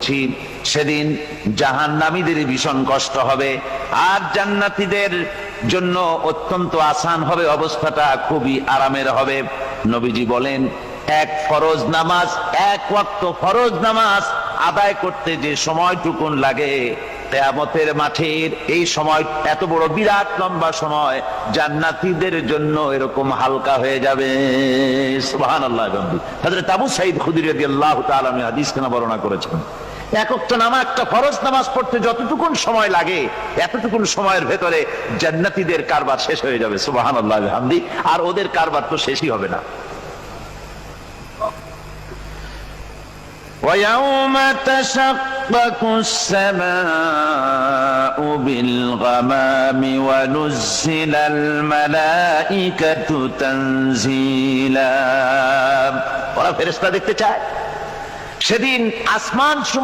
করছি, সেদিন জাহান্নামীদের ভীষণ কষ্ট হবে, আর জান্নাতীদের জন্য অত্যন্ত আসান হবে, অবস্থাটা খুবই আরামের হবে। নবীজি বলেন, এক ফরজ নামাজ, এক ওয়াক্ত ফরজ নামাজ আদায় করতে যে সময়টুকুন লাগে, কিয়ামতের মাঠের এই সময় এত বড় বিরাট লম্বা সময় জান্নাতীদের জন্য এরকম হালকা হয়ে যাবে। সুবহানাল্লাহ। হযরত আবু সাঈদ খুদরী রাদিয়াল্লাহু তাআলা হাদিস কেন বর্ণনা করেছেন, এক ওয়াক্ত নামাজ, একটা ফরজ নামাজ পড়তে যতটুকুন সময় লাগে, এতটুকুন সময়ের ভেতরে জান্নাতীদের কারবার শেষ হয়ে যাবে। সুবহানাল্লাহ বিহামদি। আর ওদের কারবার তো শেষই হবে না। وَيَوْمَ تَشَقَّقُ السَّمَاءُ بِالْغَمَامِ وَنُزِّلَ الْمَلَائِكَةُ تَنزِيلًا। ওরা ফেরেশতা দেখতে চায়। সেদিন আসমান সমূহ